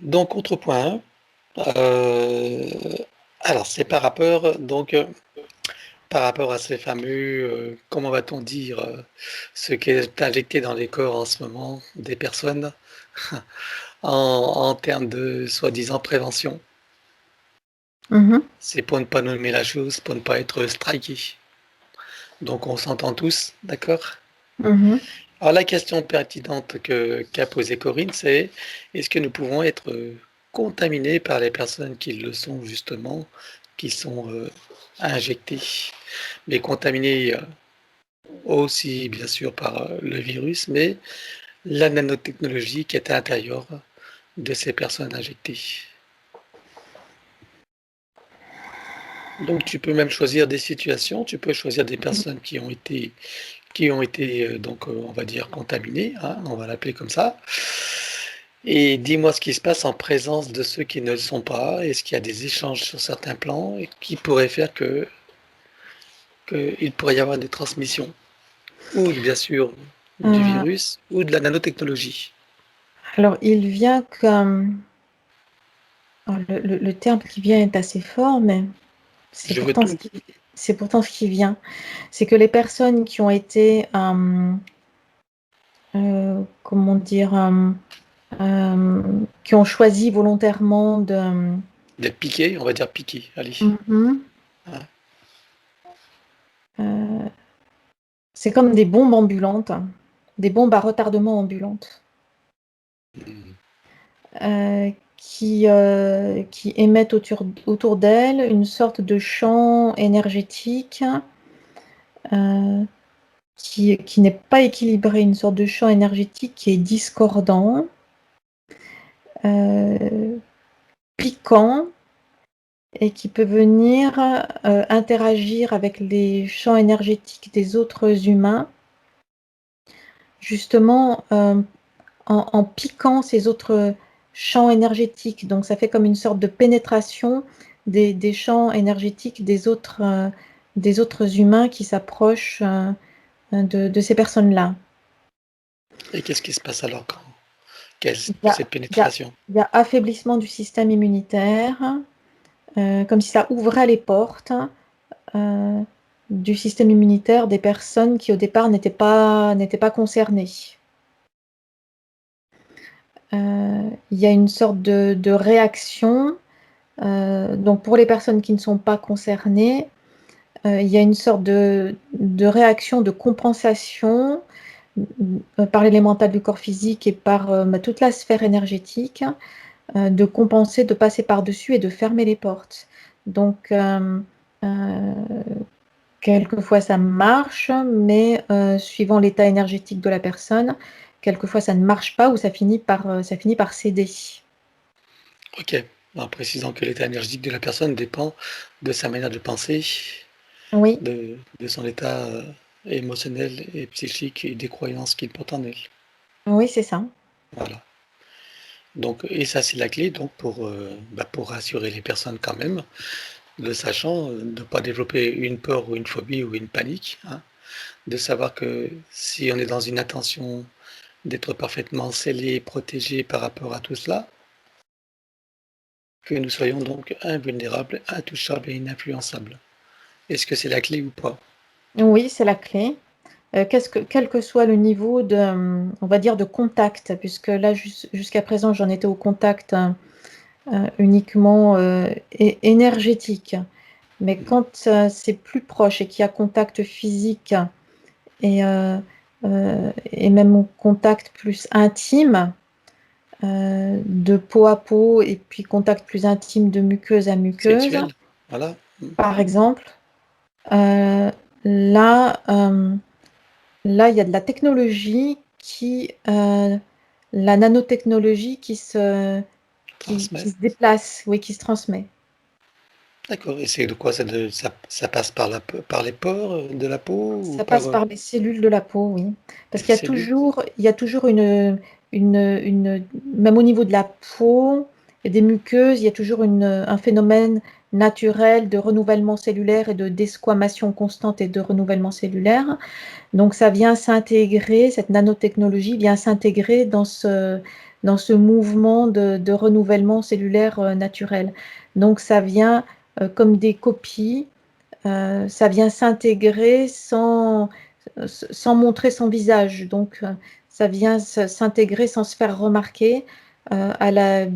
Donc contrepoint, heu, alors c'est par rapport par rapport à ces fameux, comment va-t-on dire? Ce qui est injecté dans les corps en ce moment des personnes en en termes de soi-disant prévention. Mhm, C'est pour ne pas nommer la chose, pour ne pas être striké. Donc on s'entend tous, d'accord? mhm. Alors la question pertinente qu'a posée Corinne, c'est: est-ce que nous pouvons être, contaminés par les personnes qui le sont justement, qui sont, injectées? Mais contaminés, aussi bien sûr par, le virus, mais la nanotechnologie qui est à l'intérieur de ces personnes injectées. Donc tu peux même choisir des situations, tu peux choisir des personnes qui ont été, donc, on va dire contaminées, hein, on va l'appeler comme ça. Et dis-moi ce qui se passe en présence de ceux qui ne le sont pas. Est-ce qu'il y a des échanges sur certains plans et qui pourraient faire qu'il pourrait y avoir des transmissions? Ou bien sûr du Euh, virus ou de la nanotechnologie. alors, il vient comme... alors, le terme qui vient est assez fort, mais c'est Je veux pourtant tout. c'est pourtant ce qui vient. C'est que les personnes qui ont été, comment dire, qui ont choisi volontairement de... D'être piqué, on va dire piqué, allez. Mhm. Hein. Euh, c'est comme des bombes ambulantes, des bombes à retardement ambulantes, qui émettent autour d'elles une sorte de champ énergétique euh, qui n'est pas équilibré, une sorte de champ énergétique qui est discordant, euh, piquant, et qui peut venir interagir avec les champs énergétiques des autres humains, justement en piquant ces autres champs énergétiques. Donc ça fait comme une sorte de pénétration des champs énergétiques des autres humains qui s'approchent de ces personnes-là. Et qu'est-ce qui se passe alors quand quelle Il y a, cette il y a- pénétration? il y a affaiblissement du système immunitaire, comme si ça ouvrait les portes euh, du système immunitaire des personnes qui au départ n'étaient pas concernées. Il y a une sorte de réaction. Donc pour les personnes qui ne sont pas concernées, il y a une sorte de réaction de compensation par l'élémental du corps physique et par toute la sphère énergétique, de compenser, de passer par-dessus et de fermer les portes. Donc, euh, quelquefois ça marche, mais suivant l'état énergétique de la personne, quelquefois ça ne marche pas ou ça finit par céder. OK. En précisant que l'état énergétique de la personne dépend de sa manière de penser, Oui, de son état, émotionnel et psychique et des croyances qu'il porte en elle. oui, c'est ça. Voilà. Donc et ça, c'est la clé donc pour rassurer les personnes quand même, le sachant, de ne pas développer une peur ou une phobie ou une panique, hein. De savoir que si on est dans une intention d'être parfaitement scellé et protégé par rapport à tout cela, que nous soyons donc invulnérables, intouchables et ininfluençables. Est-ce que c'est la clé ou pas? Oui, c'est la clé. Quel que soit le niveau on va dire, de contact, puisque là, jusqu'à présent, j'en étais au contact uniquement énergétique. Mais quand c'est plus proche et qu'il y a contact physique et même au contact plus intime, de peau à peau, et puis contact plus intime de muqueuse à muqueuse, Sexuelle? Voilà. par exemple, euh, là, là, il y a de la technologie la nanotechnologie qui Transmet. se déplace, oui, qui se transmet. D'accord. Et c'est de quoi ça passe par par les pores de la peau ou Ça par passe par les cellules de la peau, oui. Parce les qu'il y a cellules? toujours, il y a toujours même au niveau de la peau et des muqueuses, il y a toujours un phénomène naturel de renouvellement cellulaire et de desquamation constante et de renouvellement cellulaire. Donc ça vient s'intégrer, cette nanotechnologie vient s'intégrer dans ce mouvement de renouvellement cellulaire naturel. Donc ça vient comme des copies, ça vient s'intégrer sans montrer son visage. Donc ça vient s'intégrer sans se faire remarquer à la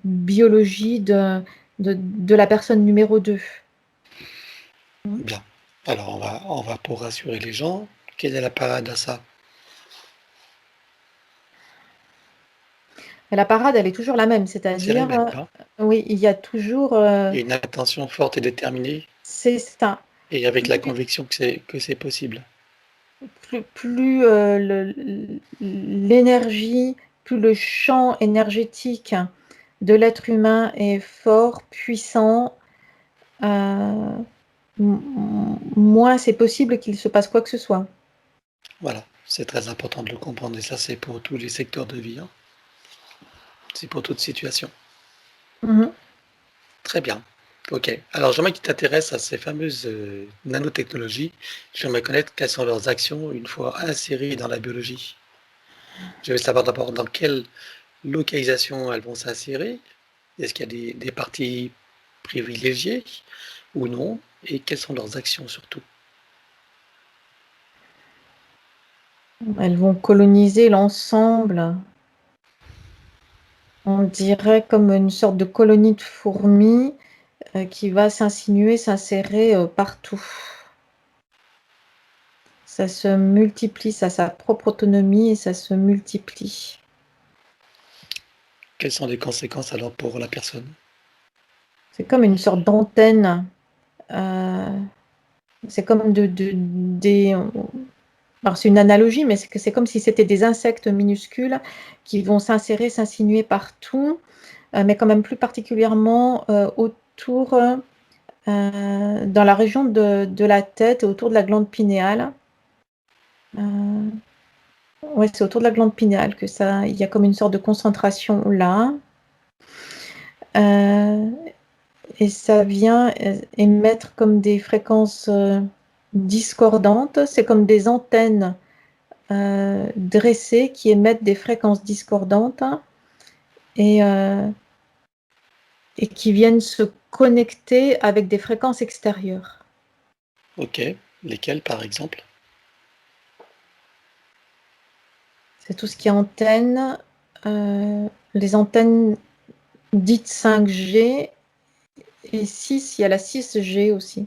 biologie de la personne numéro 2. Bien. Alors, on va pour rassurer les gens. Quelle est la parade à ça? La parade, elle est toujours la même, C'est la c'est-à-dire, même, hein? oui, il y a toujours, Il y a une attention forte et déterminée, c'est ça. et avec la Plus, conviction que c'est possible. plus l'énergie, plus le champ énergétique de l'être humain est fort, puissant, moins c'est possible qu'il se passe quoi que ce soit. Voilà, c'est très important de le comprendre, et ça, c'est pour tous les secteurs de vie, hein. C'est pour toute situation. Mhm. Très bien. Ok. Alors, j'aimerais que tu t'intéresses à ces fameuses nanotechnologies. J'aimerais connaître quelles sont leurs actions une fois insérées dans la biologie. Je veux savoir d'abord dans quelle localisation elles vont s'insérer. Est-ce qu'il y a des parties privilégiées ou non? Et quelles sont leurs actions surtout? Elles vont coloniser l'ensemble. On dirait comme une sorte de colonie de fourmis qui va s'insinuer, s'insérer partout. Ça se multiplie, ça a sa propre autonomie et ça se multiplie. Quelles sont les conséquences alors pour la personne? C'est comme une sorte d'antenne. C'est comme des. Alors c'est une analogie, mais c'est comme si c'était des insectes minuscules qui vont s'insérer, s'insinuer partout, mais quand même plus particulièrement autour, dans la région de la tête et autour de la glande pinéale. Ouais, c'est autour de la glande pinéale que ça, il y a comme une sorte de concentration là. Et ça vient émettre comme des fréquences discordantes. C'est comme des antennes dressées qui émettent des fréquences discordantes et, euh, et qui viennent se connecter avec des fréquences extérieures. Ok. Lesquelles par exemple? C'est tout ce qui est antenne, les antennes dites 5G et 6, il y a la 6G aussi.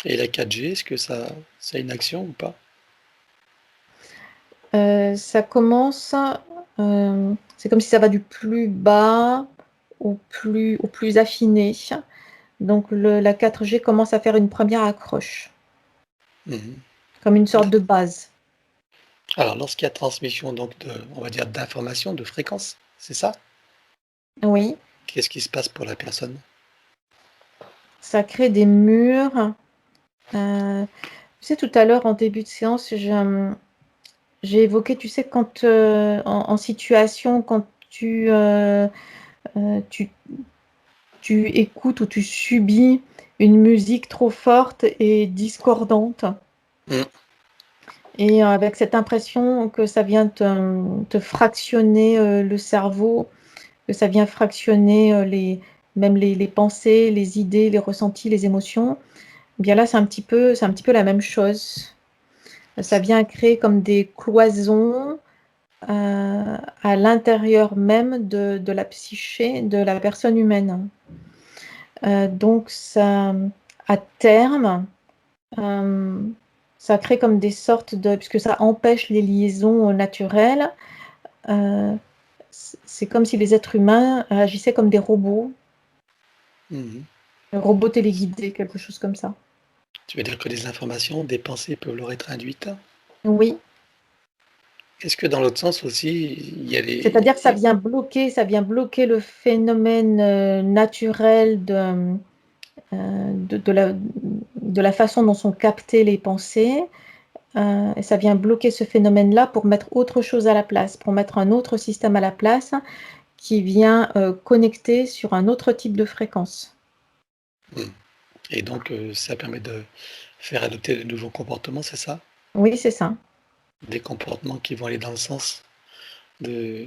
Et la 4G, est-ce que ça a une action ou pas? Ça commence, c'est comme si ça va du plus bas au plus affiné. Donc la 4G commence à faire une première accroche, Mhm. comme une sorte de D'accord. base. Alors, lorsqu'il y a transmission donc on va dire d'informations, de fréquences, c'est ça? Oui, Qu'est-ce qui se passe pour la personne? ça crée des murs. Tu sais, tout à l'heure, en début de séance, j'ai évoqué, tu sais, quand en situation, quand tu, tu écoutes ou tu subis une musique trop forte et discordante. Mm. Et avec cette impression que ça vient te fractionner le cerveau, que ça vient fractionner même les pensées, les idées, les ressentis, les émotions, eh bien là, c'est un petit peu la même chose. Ça vient créer comme des cloisons à l'intérieur même de la psyché de la personne humaine. Donc, ça, à terme, euh, ça crée comme des sortes de... Puisque ça empêche les liaisons naturelles, euh, c'est comme si les êtres humains agissaient comme des Mhm. robots téléguidés, quelque chose comme ça. Tu veux dire que des informations, des pensées peuvent leur être induites? Oui, Est-ce que dans l'autre sens aussi, il y a c'est-à-dire que les... ça vient bloquer le phénomène naturel de la façon dont sont captées les pensées. Et ça vient bloquer ce phénomène-là pour mettre autre chose à la place, pour mettre un autre système à la place qui vient connecter sur un autre type de fréquence. Et donc, ça permet de faire adopter de nouveaux comportements, c'est ça? Oui, c'est ça. Des comportements qui vont aller dans le sens de,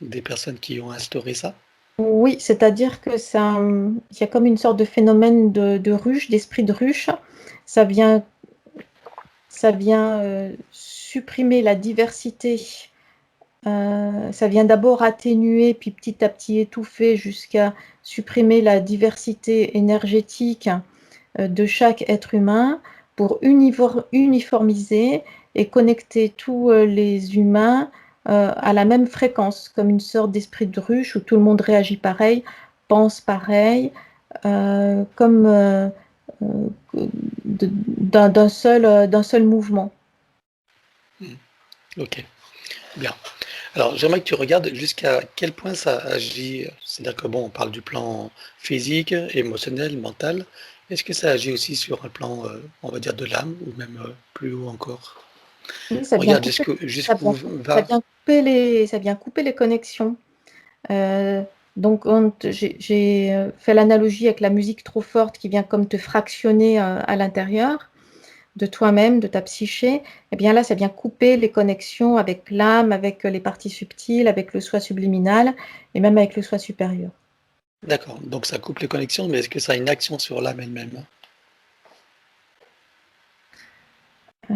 des personnes qui ont instauré ça? Oui, c'est-à-dire que ça, il y a comme une sorte de phénomène de ruche, d'esprit de ruche. Ça vient, ça vient supprimer la diversité. Ça vient d'abord atténuer, puis petit à petit étouffer jusqu'à supprimer la diversité énergétique de chaque être humain pour uniformiser et connecter tous les humains à la même fréquence, comme une sorte d'esprit de ruche où tout le monde réagit pareil, pense pareil, comme d'un seul mouvement. Ok, bien. Alors, j'aimerais que tu regardes jusqu'à quel point ça agit. C'est-à-dire que bon, on parle du plan physique, émotionnel, mental. Est-ce que ça agit aussi sur un plan, on va dire, de l'âme, ou même plus haut encore? Oui, Regarde ça jusqu'où vient, va. ça vient couper les connexions. Euh, donc, j'ai fait l'analogie avec la musique trop forte qui vient comme te fractionner à l'intérieur de toi-même, de ta psyché. Et bien là, ça vient couper les connexions avec l'âme, avec les parties subtiles, avec le soi subliminal et même avec le soi supérieur. D'accord, donc ça coupe les connexions, mais est-ce que ça a une action sur l'âme elle-même? Euh,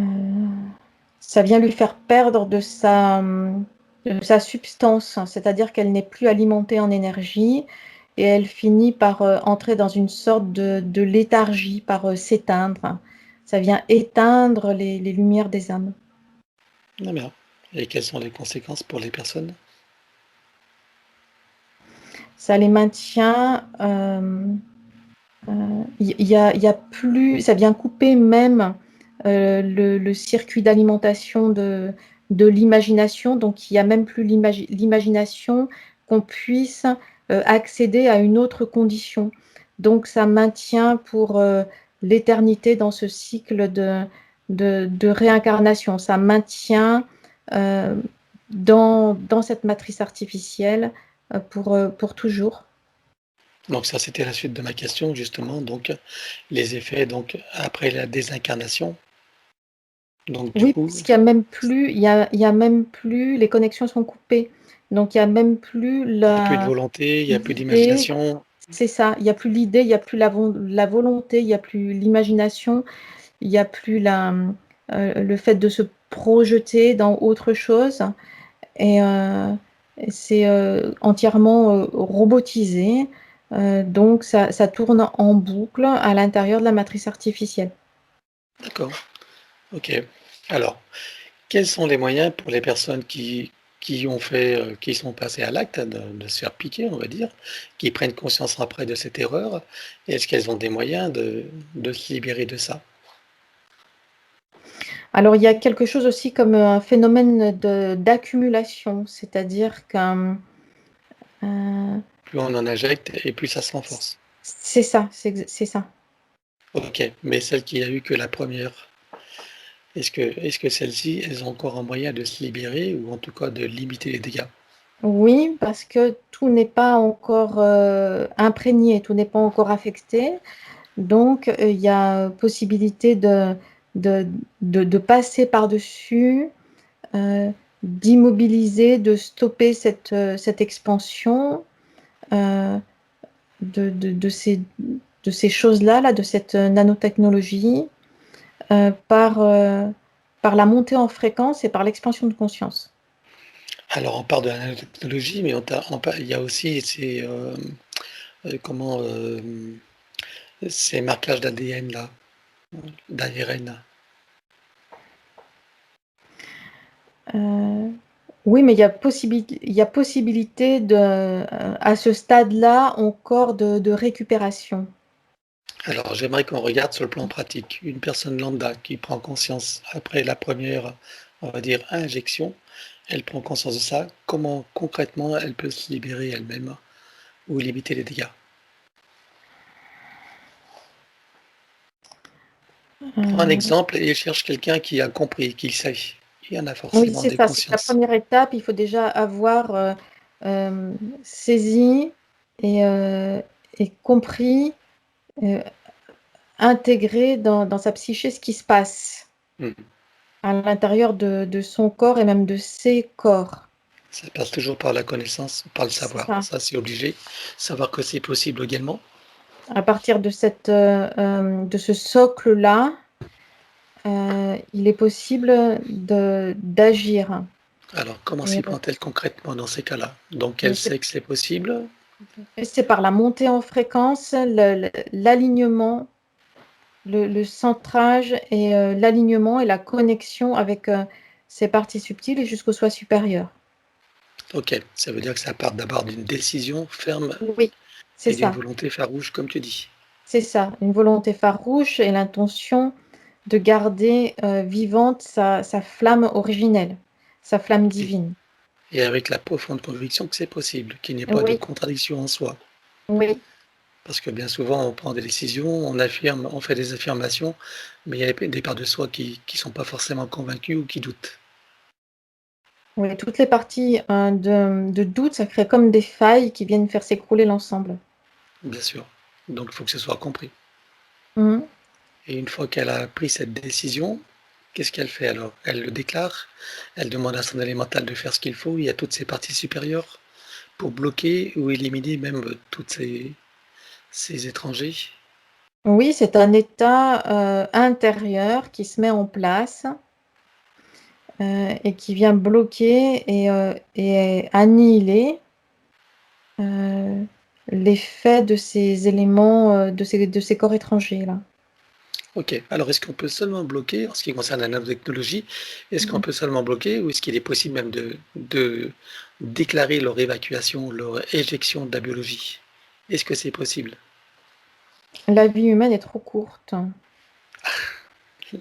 Ça vient lui faire perdre de sa substance, hein, c'est-à-dire qu'elle n'est plus alimentée en énergie et elle finit par entrer dans une sorte de léthargie, par s'éteindre. Ça vient éteindre les lumières des âmes. Ah bien. Et quelles sont les conséquences pour les personnes? Ça les maintient. Il y a plus, ça vient couper même le circuit d'alimentation de l'imagination. Donc, il n'y a même plus l'imagination qu'on puisse accéder à une autre condition. Donc, ça maintient pour l'éternité dans ce cycle de réincarnation. Ça maintient euh, dans cette matrice artificielle pour toujours. Donc ça, c'était la suite de ma question, justement. Donc, les effets, donc, après la désincarnation. Donc, du Oui, coup, parce qu'il y a même plus, il y a même plus, les connexions sont coupées. Donc il y a même plus il n'y a plus de volonté, il n'y a plus l'idée, d'imagination. c'est ça, il y a plus l'idée, il y a plus la volonté, il y a plus l'imagination, il y a plus le fait de se projeter dans autre chose. Et c'est entièrement robotisé. Donc ça tourne en boucle à l'intérieur de la matrice artificielle. D'accord. Ok. Alors, quels sont les moyens pour les personnes qui ont fait, qui sont passées à l'acte de se faire piquer, on va dire, qui prennent conscience après de cette erreur? Est-ce qu'elles ont des moyens de se libérer de ça? Alors, il y a quelque chose aussi comme un phénomène d'accumulation, c'est-à-dire que Plus on en injecte et plus ça se renforce. c'est ça, c'est ça. Ok. Mais celle qui a eu que la première, est-ce que celles-ci, elles ont encore un moyen de se libérer ou en tout cas de limiter les dégâts? Oui, parce que tout n'est pas encore imprégné, tout n'est pas encore affecté. Donc, il y a possibilité de, de passer par-dessus, euh, d'immobiliser, de stopper cette expansion euh, de ces choses-là, là, de cette nanotechnologie. Par, par la montée en fréquence et par l'expansion de conscience. Alors on parle de la nanotechnologie, mais il y a aussi comment, ces marquages d'ADN là, d'ARN. Euh, oui, mais il y a possibilité à ce stade-là encore de récupération. Alors j'aimerais qu'on regarde sur le plan pratique. Une personne lambda qui prend conscience après la première, on va dire, injection, elle prend conscience de ça. Comment concrètement elle peut se libérer elle-même ou limiter les dégâts? Prends un Euh, exemple et cherche quelqu'un qui a compris, qui sait. Il y en a oui, forcément c'est des ça. C'est la consciences. première étape. Il faut déjà avoir euh, saisi et compris, euh, intégré dans sa psyché ce qui se passe Mhm. à l'intérieur de son corps et même de ses corps. Ça passe toujours par la connaissance, par le C'est savoir. ça. Ça, c'est obligé. Savoir que c'est possible également. À partir de ce socle-là, il est possible d'agir. Alors, comment Et, s'y prend-elle concrètement dans ces cas-là? Donc, et elle c'est sait que c'est possible. et c'est par la montée en fréquence, l'alignement, le centrage et l'alignement et la connexion avec ces parties subtiles et jusqu'au soi supérieur. Ok, ça veut dire que ça part d'abord d'une décision ferme Oui, c'est et d'une ça. volonté farouche, comme tu dis. C'est ça. Une volonté farouche et l'intention de garder vivante sa flamme originelle, sa flamme Et, divine. et avec la profonde conviction que c'est possible, qu'il n'y ait pas de Oui, contradiction en soi. oui, Parce que bien souvent, on prend des décisions, on affirme, on fait des affirmations, mais il y a des parts de soi qui ne sont pas forcément convaincues ou qui doutent, oui. Toutes les parties de doute, ça crée comme des failles qui viennent faire s'écrouler l'ensemble. bien sûr. Donc, il faut que ce soit compris. Mhm. Et une fois qu'elle a pris cette décision, qu'est-ce qu'elle fait alors? Elle le déclare, elle demande à son élémental de faire ce qu'il faut, il y a toutes ses parties supérieures pour bloquer ou éliminer même toutes ces étrangers. Oui, c'est un état intérieur qui se met en place et qui vient bloquer et annihiler euh, l'effet de ces éléments, de ces corps étrangers là. Ok, alors est-ce qu'on peut seulement bloquer, en ce qui concerne la nanotechnologie, est-ce qu'on Mhm. peut seulement bloquer ou est-ce qu'il est possible même de déclarer leur évacuation, leur éjection de la biologie? Est-ce que c'est possible? La vie humaine est trop courte.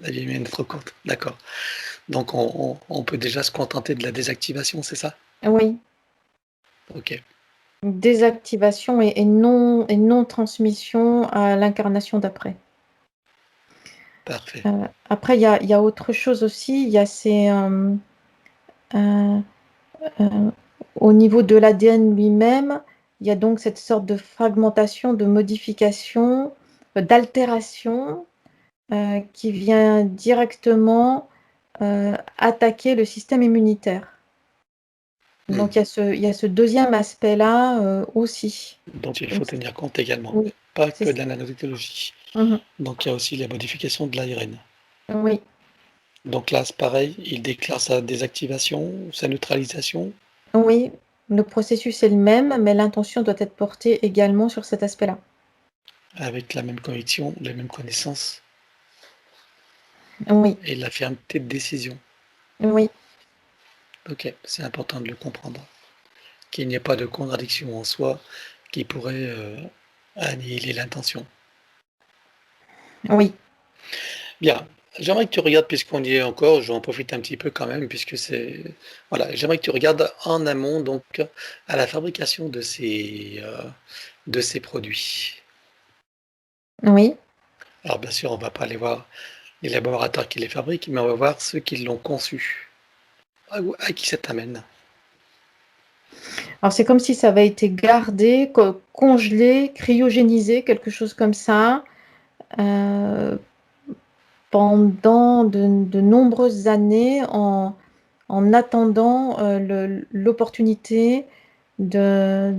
La vie humaine est trop courte, d'accord. Donc on peut déjà se contenter de la désactivation, c'est ça? Oui, Ok, désactivation et non transmission à l'incarnation d'après. parfait. Après, il y a autre chose aussi. Il y a euh, euh, au niveau de l'ADN lui-même, il y a donc cette sorte de fragmentation, de modification, d'altération qui vient directement attaquer le système immunitaire. Donc Mhm. il y a ce deuxième aspect-là aussi. Dont il faut Donc, tenir compte également, oui, pas c'est que de ça. la nanotechnologie. Mhm. Donc il y a aussi la modification de l'ARN. Oui, Donc là, c'est pareil, il déclare sa désactivation, sa neutralisation, oui, le processus est le même, mais l'intention doit être portée également sur cet aspect-là. avec la même conviction, les mêmes connaissances Oui, et la fermeté de décision. oui, Ok, c'est important de le comprendre. Qu'il n'y ait pas de contradiction en soi qui pourrait annihiler l'intention. oui. Bien, j'aimerais que tu regardes, puisqu'on y est encore, je vais en profiter un petit peu quand même, puisque c'est... Voilà, j'aimerais que tu regardes en amont, donc, à la fabrication de ces produits. Oui. Alors bien sûr, on ne va pas aller voir les laboratoires qui les fabriquent, mais on va voir ceux qui l'ont conçu. À qui ça t'amène? Alors c'est comme si ça avait été gardé, congelé, cryogénisé, quelque chose comme ça, euh, pendant de nombreuses années en attendant l'opportunité de,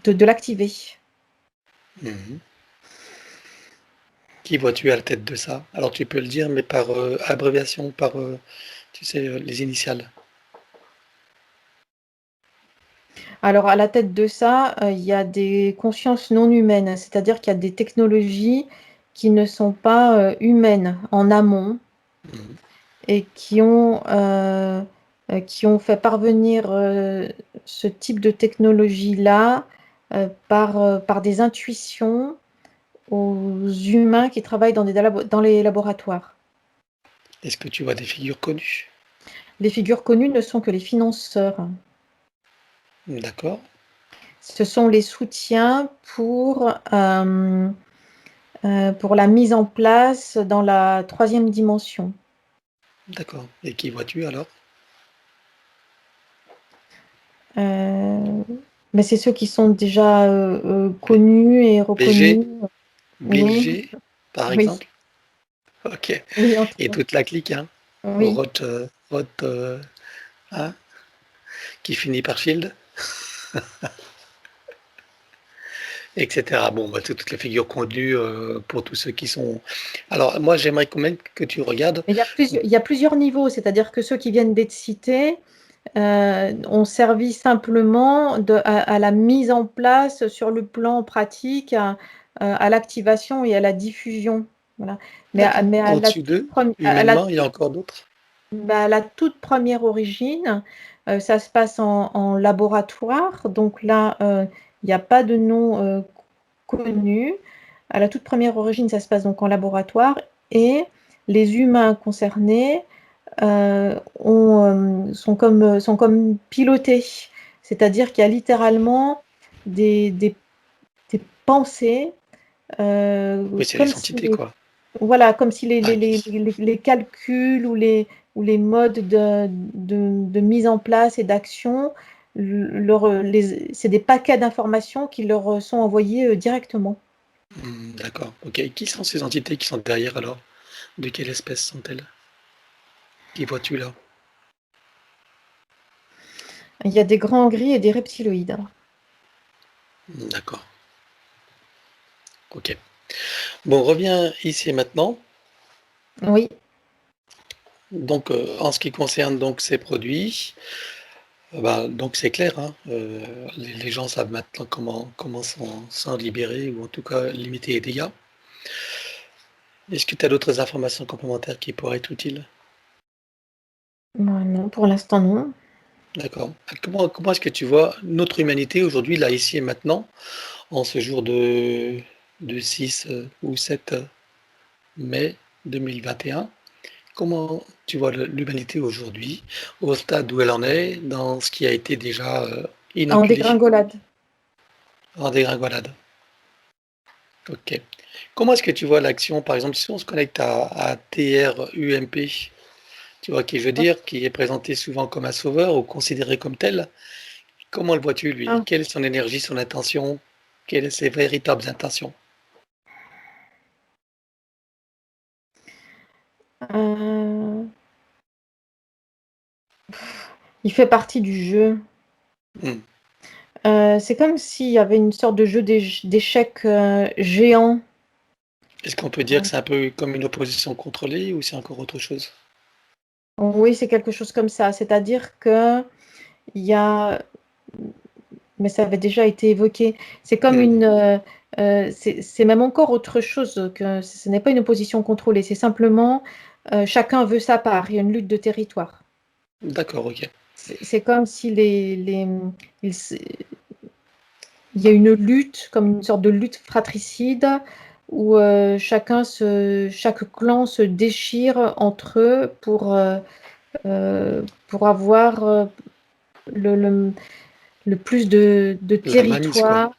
de l'activer. Mhm. Qui vois-tu à la tête de ça? Alors tu peux le dire, mais par abréviation, par, tu sais, les initiales. Alors à la tête de ça, il y a des consciences non humaines, c'est-à-dire qu'il y a des technologies qui ne sont pas humaines en amont Mhm. et qui ont fait parvenir ce type de technologie-là par des intuitions aux humains qui travaillent dans les laboratoires. Est-ce que tu vois des figures connues? Les figures connues ne sont que les financeurs. D'accord, Ce sont les soutiens pour la mise en place dans la troisième dimension. d'accord. Et qui vois-tu alors? Euh, mais c'est ceux qui sont déjà connus et BG, reconnus. Oui, Bilger, par oui, exemple. Ok. oui, entre Et autres. toute la clique, hein. Oui. Roth, Roth, hein, qui finit par Shield, etc. Bon, bah, c'est toutes les figures connues pour tous ceux qui sont. Alors, moi, j'aimerais quand même que tu regardes. Mais il y a plusieurs niveaux, c'est-à-dire que ceux qui viennent d'être cités ont servi simplement à la mise en place sur le plan pratique, à l'activation et à la diffusion. Voilà. D'accord. Mais Au-dessus d'eux, humainement, il y a encore d'autres. à la toute première origine, ça se passe en laboratoire. Donc là, il n'y a pas de nom connu. À la toute première origine, ça se passe donc en laboratoire et les humains concernés sont comme pilotés. C'est-à-dire qu'il y a littéralement des des pensées, Oui, c'est comme des si entités, quoi. voilà, comme si Ah, qui. les calculs ou les modes de mise en place et d'action, c'est des paquets d'informations qui leur sont envoyés directement. D'accord. Ok. Qui sont ces entités qui sont derrière alors? De quelle espèce sont-elles? Qui vois-tu là? Il y a des grands gris et des reptiloïdes. D'accord. Ok. Bon, on revient ici et maintenant. Oui, Donc, en ce qui concerne donc ces produits, bah, donc c'est clair, hein, les gens savent maintenant comment s'en libérer ou en tout cas limiter les dégâts. Est-ce que tu as d'autres informations complémentaires qui pourraient être utiles? non, pour l'instant non. D'accord. Comment est-ce que tu vois notre humanité aujourd'hui, là, ici et maintenant, en ce jour de 6 ou 7 mai 2021? Comment tu vois l'humanité aujourd'hui, au stade où elle en est, dans ce qui a été déjà En inoculé dégringolade. en dégringolade? Ok. Comment est-ce que tu vois l'action, par exemple, si on se connecte à TRUMP, tu vois qui veut dire, qui est présenté souvent comme un sauveur ou considéré comme tel, comment le vois-tu, lui? Ah, Quelle est son énergie, son intention? Quelles sont ses véritables intentions? euh, il fait partie du jeu. Hmm. C'est comme s'il y avait une sorte de jeu d'échecs géant. Est-ce qu'on peut dire que c'est un peu comme une opposition contrôlée ou c'est encore autre chose? Oui, c'est quelque chose comme ça. C'est-à-dire que il y a, mais ça avait déjà été évoqué. C'est comme Hmm. c'est même encore autre chose que ce n'est pas une opposition contrôlée. C'est simplement chacun veut sa part. Il y a une lutte de territoire. D'accord, ok. C'est comme si il, s- il y a une lutte, comme une sorte de lutte fratricide où chaque clan se déchire entre eux pour avoir le, le- le plus de La mainmise, quoi. territoire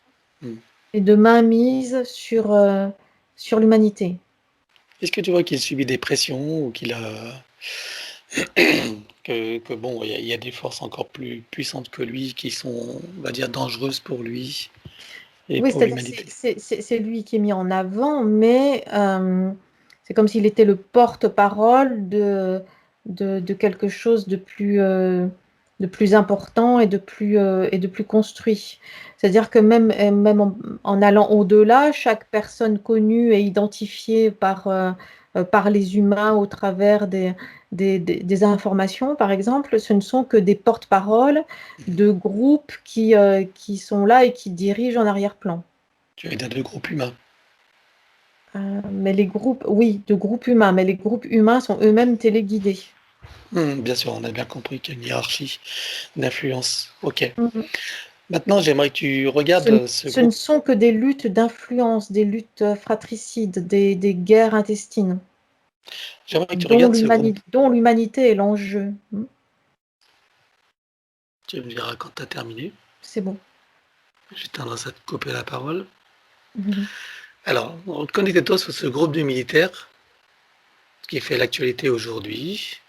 Hmm. et de mainmise sur l'humanité. Est-ce que tu vois qu'il subit des pressions ou qu'il a que bon, il y a des forces encore plus puissantes que lui qui sont, on va dire, dangereuses pour lui et Oui, pour c'est-à-dire que l'humanité? c'est lui qui est mis en avant, mais c'est comme s'il était le porte-parole de quelque chose de plus important et de plus construit. C'est-à-dire que même en allant au-delà, chaque personne connue et identifiée par les humains au travers des informations, par exemple, ce ne sont que des porte-paroles de groupes qui sont là et qui dirigent en arrière-plan. Tu as de groupes humains. Mais les groupes, oui, de groupes humains, mais les groupes humains sont eux-mêmes téléguidés. Bien sûr, on a bien compris qu'il y a une hiérarchie d'influence. Ok. Mhm. Maintenant, j'aimerais que tu regardes ce Ce ne groupe. sont que des luttes d'influence, des luttes fratricides, des guerres intestines, J'aimerais que tu regardes ce groupe. dont l'humanité est l'enjeu. Tu me diras quand tu as terminé. C'est bon. J'ai tendance à te couper la parole. Mhm. Alors, connecte-toi sur ce groupe de militaires qui fait l'actualité aujourd'hui.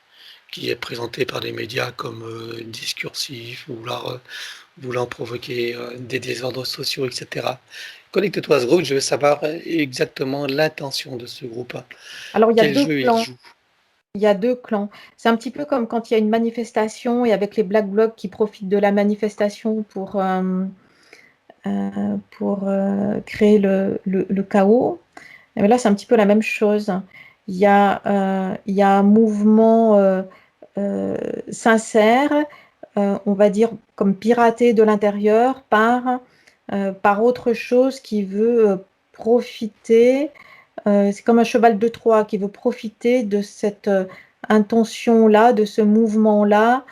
qui est présenté par les médias comme discursif, voulant provoquer des désordres sociaux, etc. Connecte-toi à ce groupe, je veux savoir exactement l'intention de ce groupe. Alors il y a Quel 2 jeu il clans, joue? il y a 2 clans. C'est un petit peu comme quand il y a une manifestation et avec les Black Blocs qui profitent de la manifestation créer le chaos. Et ben là, c'est un petit peu la même chose. Il y a un mouvement, sincère, on va dire comme piraté de l'intérieur par autre chose qui veut, profiter, c'est comme un cheval de Troie qui veut profiter de cette, intention-là, de ce mouvement-là,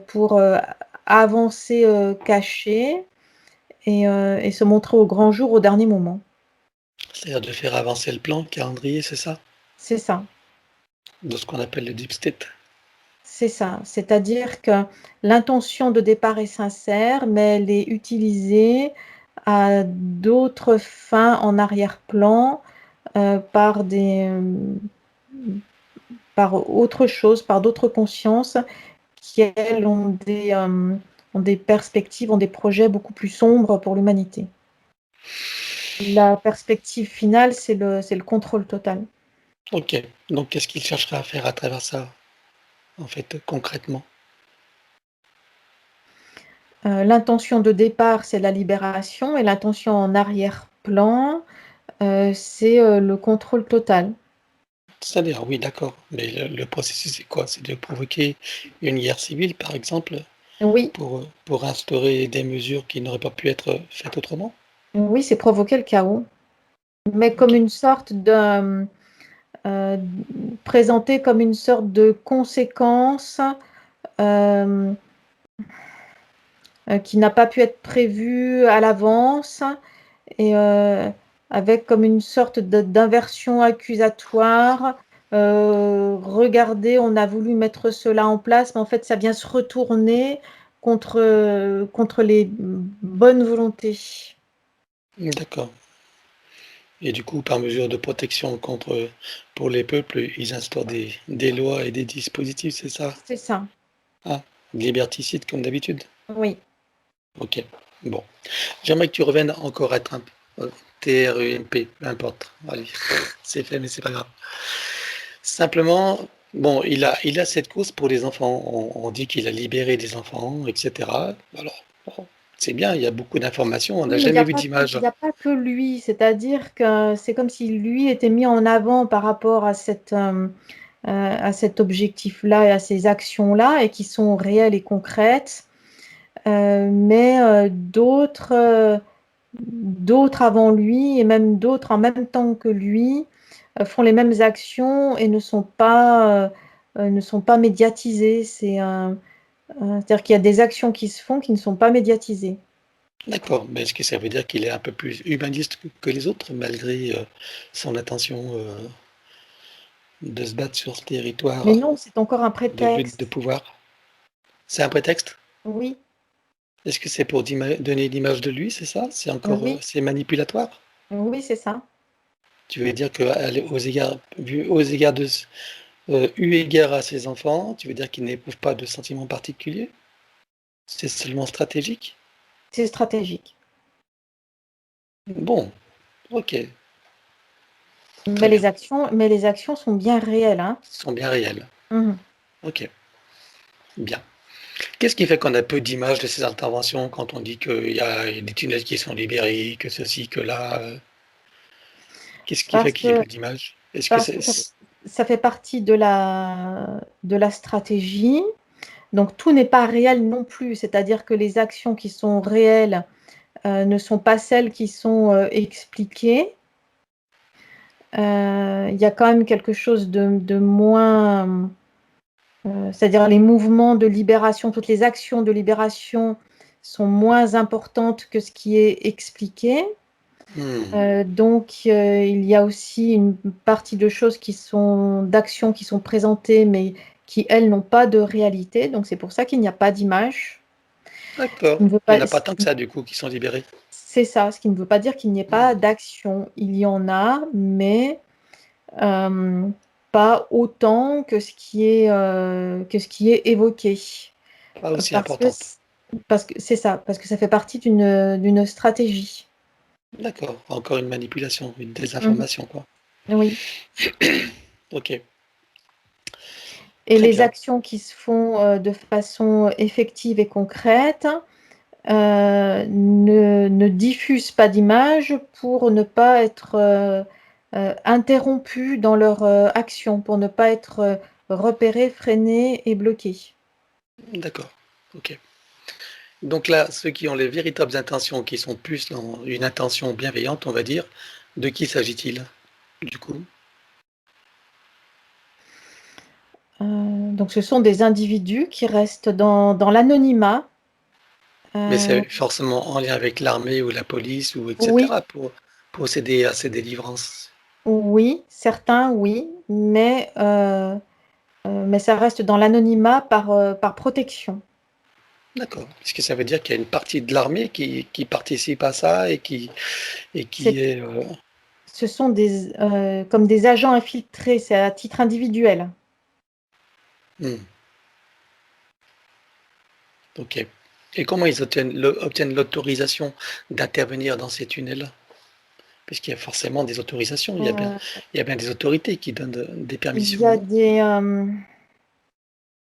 pour, avancer, caché et se montrer au grand jour au dernier moment. C'est-à-dire de faire avancer le plan, le calendrier, c'est ça? C'est ça. De ce qu'on appelle le deep state. C'est ça, c'est-à-dire que l'intention de départ est sincère, mais elle est utilisée à d'autres fins en arrière-plan, par autre chose, par d'autres consciences qui, elles, ont des perspectives, ont des projets beaucoup plus sombres pour l'humanité. La perspective finale, c'est le contrôle total. Ok, donc qu'est-ce qu'il chercherait à faire à travers ça, en fait, concrètement? L'intention de départ, c'est la libération et l'intention en arrière-plan, c'est, le contrôle total. C'est-à-dire, oui, d'accord, mais le processus, c'est quoi? C'est de provoquer une guerre civile, par exemple, Oui, pour instaurer des mesures qui n'auraient pas pu être faites autrement? oui, c'est provoquer le chaos, mais Ok. comme une sorte de, heu, présenté comme une sorte de conséquence, hem, qui n'a pas pu être prévue à l'avance et avec comme une sorte d'inversion accusatoire. «Regardez, on a voulu mettre cela en place, mais en fait, ça vient se retourner contre les bonnes volontés». D'accord. Et du coup, par mesure de protection pour les peuples, ils instaurent des lois et des dispositifs, c'est ça? C'est ça, Ah, liberticide comme d'habitude? oui. Ok, bon. J'aimerais que tu reviennes encore à Trump. TRUMP, peu importe. Allez, c'est fait, mais c'est pas grave. Simplement, bon, il a cette cause pour les enfants. On dit qu'il a libéré des enfants, etc. Alors, bon, c'est bien, il y a beaucoup d'informations. On n'a Oui, mais jamais vu d'image. il y a pas que lui, c'est-à-dire que c'est comme si lui était mis en avant par rapport à cet objectif-là et à ces actions-là et qui sont réelles et concrètes, mais d'autres avant lui et même d'autres en même temps que lui, font les mêmes actions et ne sont pas médiatisées. C'est-à-dire qu'il y a des actions qui se font qui ne sont pas médiatisées. D'accord, mais est-ce que ça veut dire qu'il est un peu plus humaniste que les autres, malgré son intention de se battre sur ce Mais territoire non, c'est encore un de lutte de prétexte. pouvoir? C'est un prétexte? Oui, Est-ce que c'est pour donner l'image de lui, c'est ça? C'est encore, oui, c'est manipulatoire? oui, c'est ça. Tu veux dire que, aux égards eu égard à ses enfants, tu veux dire qu'il n'éprouve pas de sentiments particuliers? C'est seulement stratégique? C'est stratégique. Bon, OK, très Mais bien. les actions sont bien réelles, hein. Ils sont bien réels. Mmh. OK, bien. Qu'est-ce qui fait qu'on a peu d'images de ces interventions quand on dit qu'il y a des tunnels qui sont libérés, que ceci, que là, qu'est-ce qui fait Parce qu'il y ait que peu d'images? Est-ce que parce c'est que ça fait partie de la stratégie. Donc tout n'est pas réel non plus. C'est-à-dire que les actions qui sont réelles, ne sont pas celles qui sont, expliquées. Il y a quand même quelque chose de moins, c'est-à-dire les mouvements de libération, toutes les actions de libération sont moins importantes que ce qui est expliqué. Mmh, Donc il y a aussi une partie de choses d'actions qui sont présentées, mais qui, elles, n'ont pas de réalité. Donc c'est pour ça qu'il n'y a pas d'image. Ce d'accord. qui ne veut Il y en pas a pas ce tant que qui ça du coup qui sont libérés? C'est ça, ce qui ne veut pas dire qu'il n'y ait pas Mmh, d'action. Il y en a, mais hem pas autant que ce qui est évoqué. Pas aussi Parce que importante. parce que c'est ça, parce que ça fait partie d'une stratégie. D'accord, encore une manipulation, une Mmh. désinformation, quoi. Oui, OK, et très les bien. actions qui se font, de façon effective et concrète, ne diffusent pas d'images pour ne pas être, interrompues dans leur, action, pour ne pas être, repérées, freinées et bloquées. D'accord, OK. Donc là, ceux qui ont les véritables intentions, qui sont plus dans une intention bienveillante, on va dire, de qui s'agit-il, du coup? Donc ce sont des individus qui restent dans l'anonymat. Mais Heu, c'est forcément en lien avec l'armée ou la police ou et oui, cetera pour procéder à ces délivrances? oui, certains oui, mais ça reste dans l'anonymat par protection. D'accord. Est-ce que ça veut dire qu'il y a une partie de l'armée qui participe à ça et qui C'est est, Ce sont comme des agents infiltrés, c'est à titre individuel. mmh, OK. Et comment ils obtiennent l'autorisation d'intervenir dans ces tunnels? Puisqu'il y a forcément des autorisations, Heu, il y a bien des autorités qui donnent, des il permissions, y a non? des,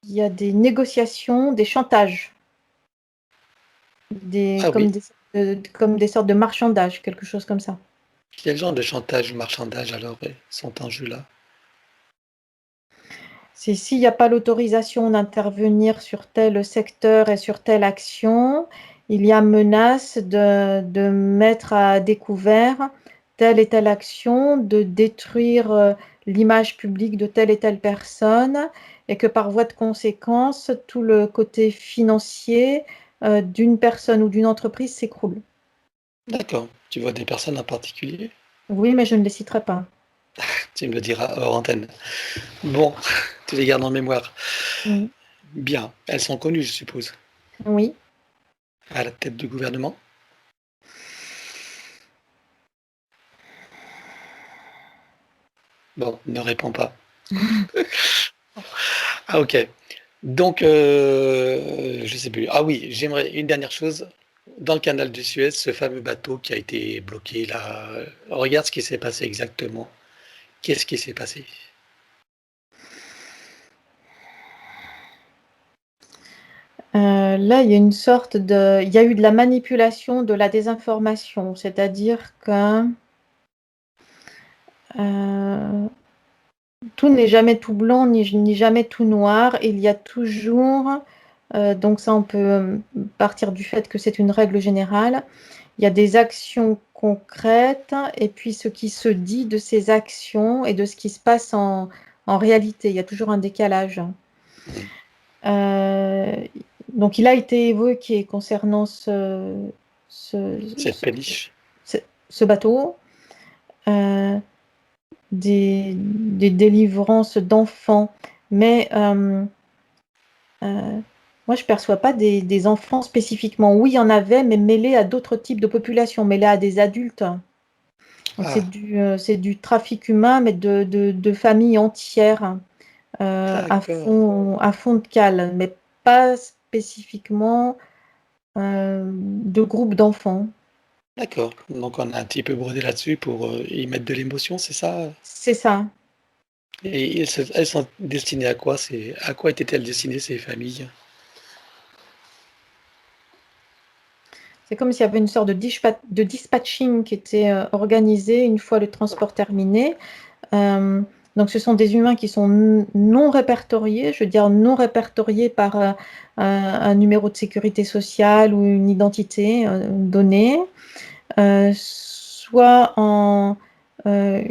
il y a des négociations, des chantages, Ah oui? comme des sortes de marchandages, quelque chose comme ça. Quel genre de chantage ou marchandage alors, sont en jeu là? C'est s'il y a pas l'autorisation d'intervenir sur tel secteur et sur telle action, il y a menace de mettre à découvert telle et telle action, de détruire, l'image publique de telle et telle personne et que par voie de conséquence, tout le côté financier, d'une personne ou d'une entreprise s'écroule. D'accord. Tu vois des personnes en particulier? Oui, mais je ne les citerai pas. Tu me le diras hors antenne. Bon, tu les gardes en mémoire. Mmh. Bien, elles sont connues, je suppose, Oui. à la tête du gouvernement? Bon, ne réponds pas. Ah OK. Donc, je sais plus. Ah oui, j'aimerais une dernière chose. Dans le canal de Suez, ce fameux bateau qui a été bloqué là, regarde ce qui s'est passé exactement. Qu'est-ce qui s'est passé? Là, il y a eu de la manipulation, de la désinformation. C'est-à-dire que, heu, tout n'est jamais tout blanc ni jamais tout noir. Il y a toujours, donc ça on peut, partir du fait que c'est une règle générale. Il y a des actions concrètes et puis ce qui se dit de ces actions et de ce qui se passe en réalité. Il y a toujours un décalage. Mmh. Heu, donc il a été évoqué concernant ce Cette péniche? ce ce bateau, heu, des délivrances d'enfants, mais moi je perçois pas des enfants spécifiquement. Oui, il y en avait, mais mêlés à d'autres types de populations, mêlés à des adultes. Donc Ah, c'est du trafic humain, mais de familles entières, d'accord, à fond de cale, mais pas spécifiquement, de groupes d'enfants. d'accord. Donc on a un petit peu brodé là-dessus pour, y mettre de l'émotion, c'est ça? C'est ça. Et elles sont destinées à quoi? C'est à quoi étaient-elles destinées ces familles? C'est comme s'il y avait une sorte de dispatching qui était, organisé une fois le transport terminé. Hem, donc ce sont des humains qui sont non répertoriés, je veux dire non répertoriés par, un numéro de sécurité sociale ou une identité, donnée, soit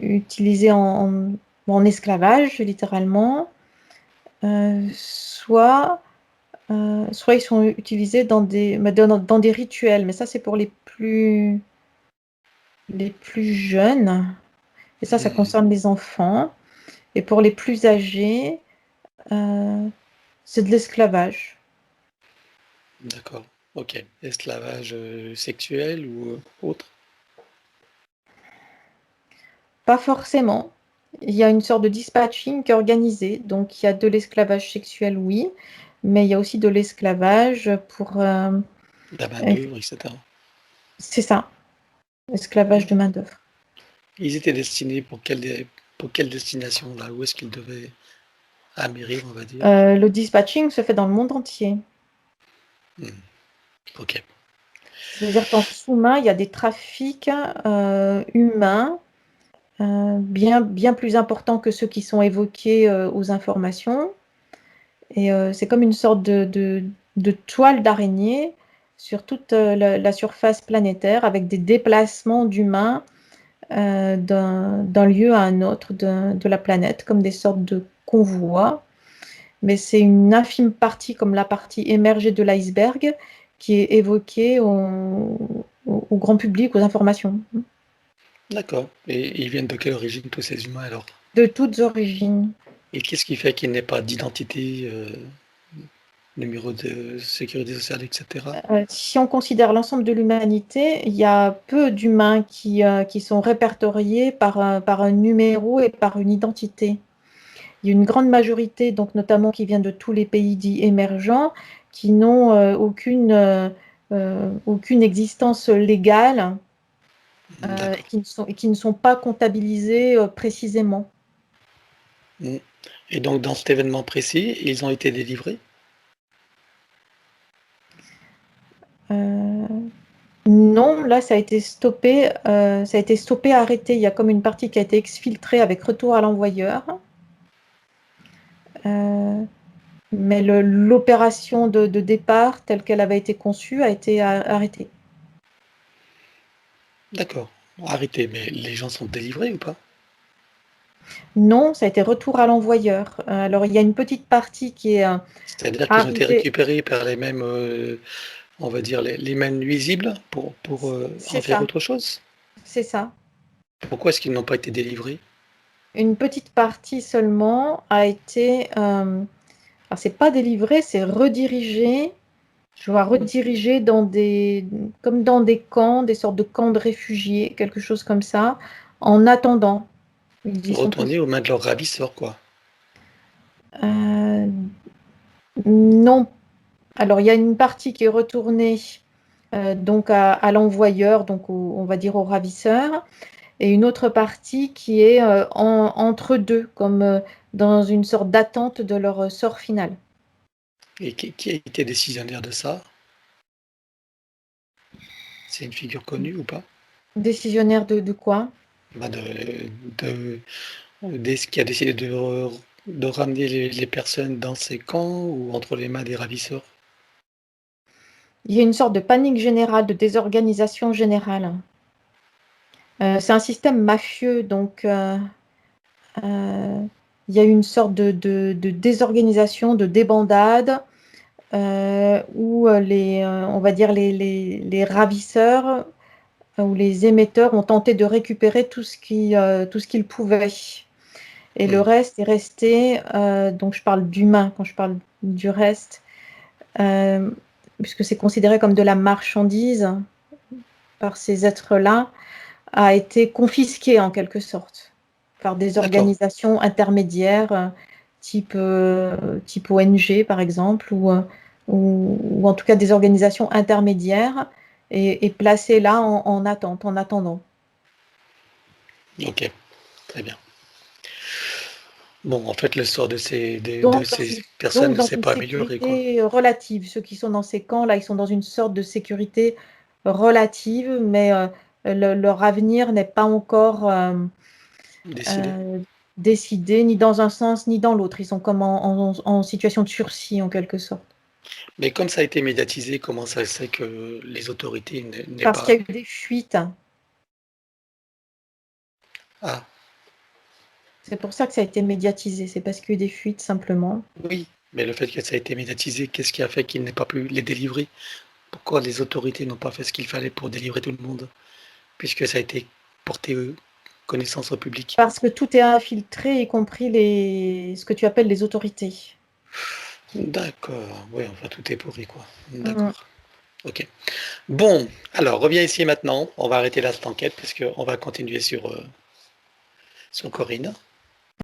utilisés en esclavage littéralement, soit ils sont utilisés dans des rituels, mais ça c'est pour les plus jeunes et ça Mmh, concerne les enfants et pour les plus âgés, heu, c'est de l'esclavage. d'accord, OK. Esclavage, sexuel ou, autre? Pas forcément. Il y a une sorte de dispatching qui est organisé. Donc, il y a de l'esclavage sexuel, oui, mais il y a aussi de l'esclavage pour... La main-d'œuvre, etc. c'est ça, esclavage de main-d'œuvre. Ils étaient destinés pour quelle destination, là? Où est-ce qu'ils devaient amérir, on va dire? Le dispatching se fait dans le monde entier. Ok. C'est-à-dire qu'en sous-main, il y a des trafics humains bien plus importants que ceux qui sont évoqués aux informations. Et c'est comme une sorte de toile d'araignée sur toute la surface planétaire avec des déplacements d'humains d'un lieu à un autre de la planète, comme des sortes de convois. Mais c'est une infime partie, comme la partie émergée de l'iceberg, qui est évoquée au grand public, aux informations. D'accord. Et ils viennent de quelle origine, tous ces humains, alors? De toutes origines. Et qu'est-ce qui fait qu'il n'ait pas d'identité, numéro de sécurité sociale, etc.? Si on considère l'ensemble de l'humanité, il y a peu d'humains qui sont répertoriés par un numéro et par une identité. Il y a une grande majorité, donc notamment qui vient de tous les pays dits émergents, qui n'ont aucune existence légale D'accord. et qui ne sont pas comptabilisés précisément. Et donc, dans cet événement précis, ils ont été délivrés? Euh, non, là, ça a été stoppé, arrêté. Il y a comme une partie qui a été exfiltrée avec retour à l'envoyeur. Mais l'opération de départ, telle qu'elle avait été conçue, a été arrêtée. D'accord. Arrêtés, mais les gens sont délivrés ou pas? Non, ça a été retour à l'envoyeur. Alors, il y a une petite partie qui est C'est-à-dire qu'ils ont été arrivée. récupérés par les mêmes, on va dire, les mêmes nuisibles pour C'est en faire ça, autre chose? c'est ça. Pourquoi est-ce qu'ils n'ont pas été délivrés? Une petite partie seulement a été. Alors, c'est pas délivré, c'est redirigé. Je vois rediriger comme dans des camps, des sortes de camps de réfugiés, quelque chose comme ça, en attendant. Ils y sont tous. Retourner aux mains de leurs ravisseurs, quoi. Euh, non. Alors, il y a une partie qui est retournée donc à l'envoyeur, donc on va dire au ravisseur, et une autre partie qui est entre deux, comme dans une sorte d'attente de leur sort final. Et qui a été décisionnaire de ça? C'est une figure connue ou pas? Décisionnaire de quoi? Bah de, qui a décidé de ramener les personnes dans ces camps ou entre les mains des ravisseurs? Il y a une sorte de panique générale, de désorganisation générale. C'est un système mafieux, donc il y a eu une sorte de désorganisation, de débandade, où on va dire les ravisseurs ou les émetteurs ont tenté de récupérer tout ce qu'ils pouvaient. Et le Hmm. reste est resté, donc je parle d'humain quand je parle du reste, euh, puisque c'est considéré comme de la marchandise par ces êtres-là, a été confisqué en quelque sorte par des D'accord. organisations intermédiaires type ONG par exemple, ou en tout cas des organisations intermédiaires et placées là en attente, en attendant. Ok. Très bien. Bon, en fait, le sort de Donc ces personnes donc ne dans s'est une pas amélioré, quoi. sécurité relative. Ceux qui sont dans ces camps-là, ils sont dans une sorte de sécurité relative, mais leur avenir n'est pas encore Décidé. euh, décidé, ni dans un sens, ni dans l'autre. Ils sont comme en situation de sursis, en quelque sorte. Mais comme ça a été médiatisé, comment ça se fait que les autorités n'aient Parce qu'il pas... y a eu des fuites. Ah, C'est pour ça que ça a été médiatisé. C'est parce qu'il y a eu des fuites, simplement. oui, mais le fait que ça a été médiatisé, qu'est-ce qui a fait qu'ils n'aient pas pu les délivrer? Pourquoi les autorités n'ont pas fait ce qu'il fallait pour délivrer tout le monde? Puisque ça a été porté connaissance au public. Parce que tout est infiltré, y compris ce que tu appelles les autorités. D'accord, oui, enfin tout est pourri, quoi. Mm. D'accord, ok. Bon, alors reviens ici maintenant. On va arrêter là cette enquête puisqu'on va continuer sur Corinne.